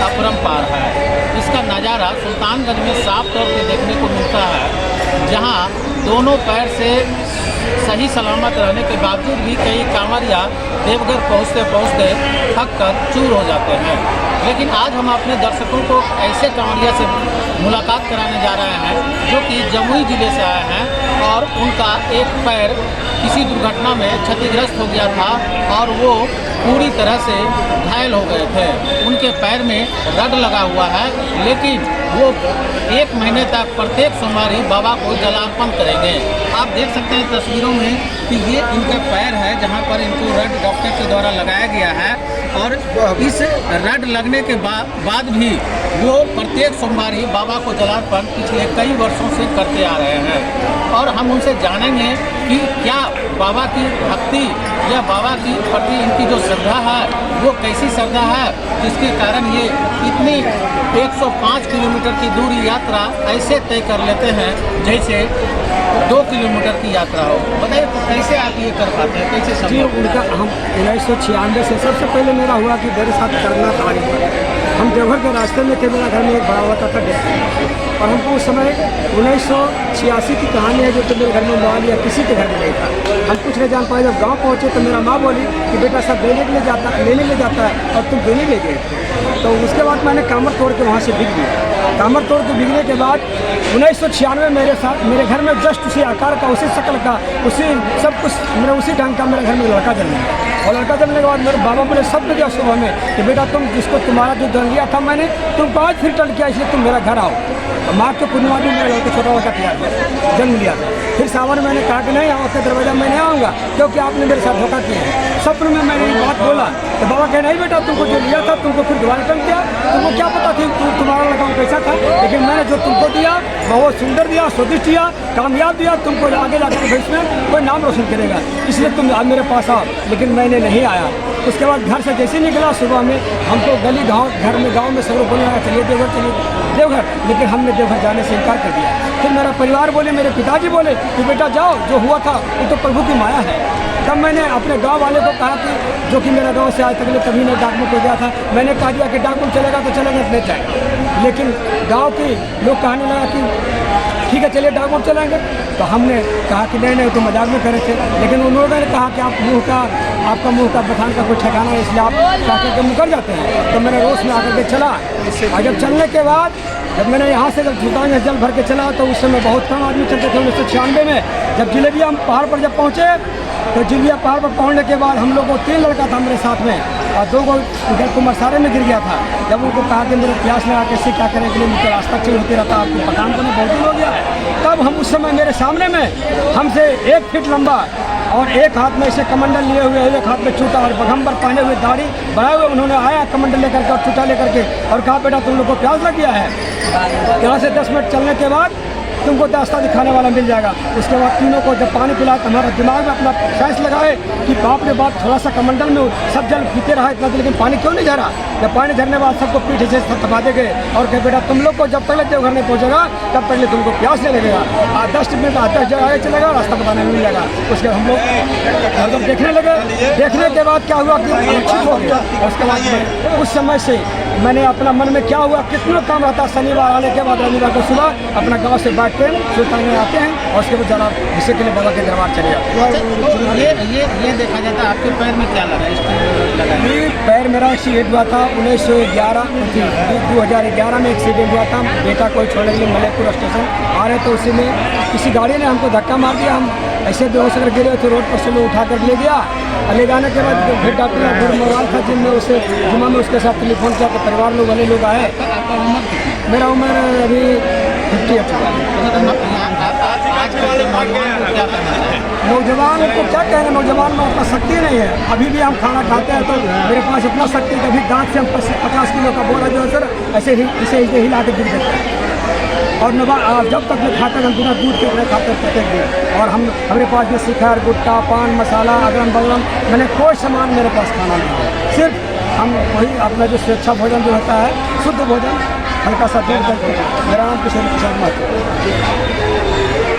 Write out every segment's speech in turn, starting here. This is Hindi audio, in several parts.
अपरंपार है। इसका नज़ारा सुल्तानगंज में साफ तौर पे देखने को मिलता है, जहां दोनों पैर से सही सलामत रहने के बावजूद भी कई कांवरिया देवघर पहुंचते पहुंचते थक कर चूर हो जाते हैं। लेकिन आज हम अपने दर्शकों को ऐसे कांवरिया से मुलाकात कराने जा रहे हैं जो कि जमुई ज़िले से आए हैं और उनका एक पैर किसी दुर्घटना में क्षतिग्रस्त हो गया था और वो पूरी तरह से घायल हो गए थे। उनके पैर में रड लगा हुआ है, लेकिन वो 1 महीने तक प्रत्येक सोमवारी बाबा को जलार्पण करेंगे। आप देख सकते हैं तस्वीरों में कि ये इनका पैर है जहां पर इनको रड डॉक्टर के द्वारा लगाया गया है और इस रड लगने के बाद भी वो प्रत्येक सोमवारी बाबा को जलार्पण पिछले कई वर्षों से करते आ रहे हैं। और हम उनसे जानेंगे कि क्या बाबा की भक्ति या बाबा की प्रति इनकी जो श्रद्धा है वो कैसी श्रद्धा है जिसके कारण ये इतनी 105 किलोमीटर की दूरी यात्रा ऐसे तय कर लेते हैं जैसे 2 किलोमीटर की यात्रा हो। बताइए कैसे आप ये कर पाते हैं, कैसे जी, संभव? उनका हम 1996 से सबसे पहले मेरा हुआ कि मेरे साथ करना था। हम देवघर के रास्ते में थे, मेरा घर में एक बड़ा हुआ था डेथ, और हमको उस समय 1986 की कहानी है जो तो मेरे घर में मोबाइल या किसी के घर में नहीं था। हम कुछ नहीं जान पाए। जब गांव पहुंचे तो मेरा माँ बोली कि बेटा सब लेने के लिए जाता है और तुम देने ले गए थे। तो उसके बाद मैंने कामर तोड़ के वहाँ से बिक गया। कामर तोड़ के बिकने के बाद 1996 मेरे घर में जस्ट उसी आकार का, उसी शक्ल का, उसी सब कुछ मेरा उसी ढंग का मेरे घर में लड़का जन्मा। और लड़का जन्मने के बाद मेरे बाबा बोले सब दिया सुबह में कि बेटा तुम जिसको तुम्हारा जो जन्म लिया था मैंने, तुमको आज फिर टल किया, इसलिए तुम मेरा घर आओ। माँ के पूर्णिमा भी मेरा लड़का छोटा लड़का तैयार जन्म लिया था। फिर सावन मैंने कहा कि नहीं, आपके दरवाजा मैं नहीं आऊँगा क्योंकि आपने मेरे साथ धोखा किया है। सपन में मैंने ये बात बोला तो बाबा कहे नहीं बेटा, तुमको जो लिया था तुमको फिर दोबारा रिटर्न किया। तुमको क्या पता थी तुम्हारा लड़का कैसा था, लेकिन मैंने जो तुमको दिया बहुत सुंदर दिया, स्वादिष्ट दिया, कामयाब दिया, तुमको आगे जाकर भविष्य में कोई नाम रोशन करेगा, इसलिए तुम आज मेरे पास आओ। लेकिन मैंने नहीं आया। उसके बाद घर से जैसे निकला सुबह में हमको गली गाँव में सब लोग बोलने लगा चलिए देवघर, लेकिन हमने देवघर जाने से इनकार कर दिया। फिर मेरा परिवार बोले, मेरे पिताजी बोले कि बेटा जाओ, जो हुआ था वो तो प्रभु की माया है। तब मैंने अपने गांव वाले को कहा कि जो कि मेरा गांव से आज तक कभी नहीं डाकमुख हो गया था, मैंने कहा दिया कि डाकमुख चलेगा तो चलेगा, नहीं जाएगा। लेकिन गांव के लोग कहने लगा कि ठीक है चलिए डाकमुख चलेंगे। तो हमने कहा कि नहीं तो मजाक में करे थे, लेकिन उन्होंने कहा कि आपका मुँह का बखान का कोई ठिकाना है, इसलिए आप चाहते के मुकर जाते हैं। तो मैंने रोज में आकर के चला, और जब चलने के बाद जब मैंने यहाँ से जब सुल्तान जल भर के चला तो उस समय बहुत कम आदमी चलते थे। 1996 में जब जिलेबिया हम पहाड़ पर जब पहुँचे तो जिलेबिया पहाड़ पर पहुँचने के बाद हम लोग को 3 लड़का था मेरे साथ में और 2 को इधर कुमारसारे में गिर गया था। जब उनको कहा कि मेरे प्यास लगा कैसे क्या करने के लिए मुझे रास्ता चेंज होते रहता, आपको पकान को बहुत दिन हो गया है। तब हम उस समय मेरे सामने में हमसे 1 फीट लंबा और एक हाथ में ऐसे कमंडल लिए हुए, एक हाथ में चूटा और बगम्बर पहने हुए, दाढ़ी बढ़ाए हुए, उन्होंने आया कमंडल लेकर के और चूटा लेकर के और कहा बेटा तुम लोग को प्यास लग गया है, यहाँ से 10 मिनट चलने के बाद तुमको रास्ता दिखाने वाला मिल जाएगा। उसके बाद तीनों को जब पानी पिलाया तो हमारा दिमाग में अपना साइंस लगाए कि बाप रे बाप, थोड़ा सा कमंडल में सब जल पीते रहा इतना, लेकिन पानी क्यों नहीं जा रहा। जब पानी झरने बाद सबको पीछे से थपा दे गए और कहे बेटा तुम लोग को जब तक देवघर नहीं पहुँचेगा तब तक तुमको प्यास नहीं लगेगा, 10 मिनट 10 जगह आगे चलेगा, रास्ता बताने में मिल जाएगा। उसके हम लोग जब देखने लगे, देखने के बाद क्या हुआ कि सुरक्षित हो गया। उसके बाद उस समय से मैंने अपना मन में क्या हुआ, कितना काम रहता, शनिवार आने के बाद रविवार को सुबह अपना गाँव से बैठ के सुल्तान में आते हैं और उसके बाद जरा हिस्से के लिए बाबा के दरबार चले जाते। ये देखा जाता है आपके पैर में क्या लगा? पैर मेरा एक्सीडेंट हुआ था 2011 में एक्सीडेंट हुआ था। बेटा को छोड़ने के लिए मलेपुर स्टेशन आ रहे तो उसी में किसी गाड़ी ने हमको धक्का मार दिया। हम ऐसे बेहोश होकर गिरे थे, रोड पर से लोग उठा कर ले गया। ले जाने के बाद फिर डॉक्टर मोबाइल था जिनमें उसे जुम्मा में उसके साथ टेलीफोन किया तो परिवार लोग वाले लोग आए। मेरा उम्र अभी 58 नौजवान को क्या कहेंगे, नौजवान में उतना शक्ति नहीं है। अभी भी हम खाना खाते हैं तो मेरे पास इतना शक्ति है, कभी दांत से हम 50 किलो का बोरा जो है सर ऐसे इसे हिला के गिर देते हैं। और जब तक मैं खाता हम बिना दूध के अपने खाते प्रत्येक दिन। और हमारे पास में शिखर, गुटखा, पान मसाला, अगरम बगरम, मैंने कोई सामान मेरे पास खाना नहीं है। सिर्फ हम वही अपना जो स्वेच्छा भोजन जो होता है, शुद्ध भोजन, हल्का सा दूध करके। मेरा नाम किशोरी प्रसाद महतो।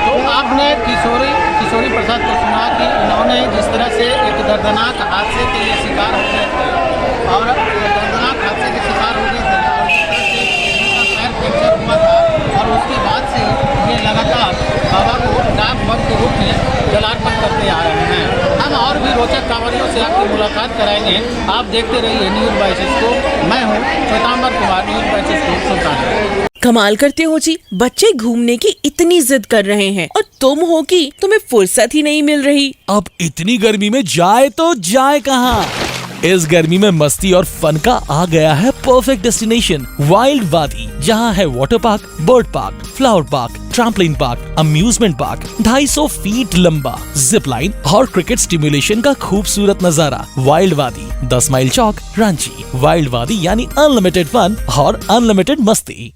तो आपने किशोरी प्रसाद को सुना कि उन्होंने जिस तरह से एक दर्दनाक हादसे के लिए शिकार हो गए थे और दर्दनाक हादसे के शिकार हो गए थे और आप देखते रहिए न्यूज़ बाय सिस्को। मैं हूँ Shwetambar Kumar, news by Cisco Sultanganj. कमाल करते हो जी, बच्चे घूमने की इतनी जिद कर रहे हैं और तुम हो कि तुम्हें फुर्सत ही नहीं मिल रही। अब इतनी गर्मी में जाए तो जाए कहाँ? इस गर्मी में मस्ती और फन का आ गया है परफेक्ट डेस्टिनेशन, वाइल्ड वादी, जहाँ है water park, bird park, flower park, trampoline park, amusement park, 250 feet लंबा, जिप लाइन और क्रिकेट स्टिमुलेशन का खूबसूरत नजारा। वाइल्ड वादी, 10 माइल चौक, रांची। वाइल्ड वादी यानी अनलिमिटेड फन और अनलिमिटेड मस्ती।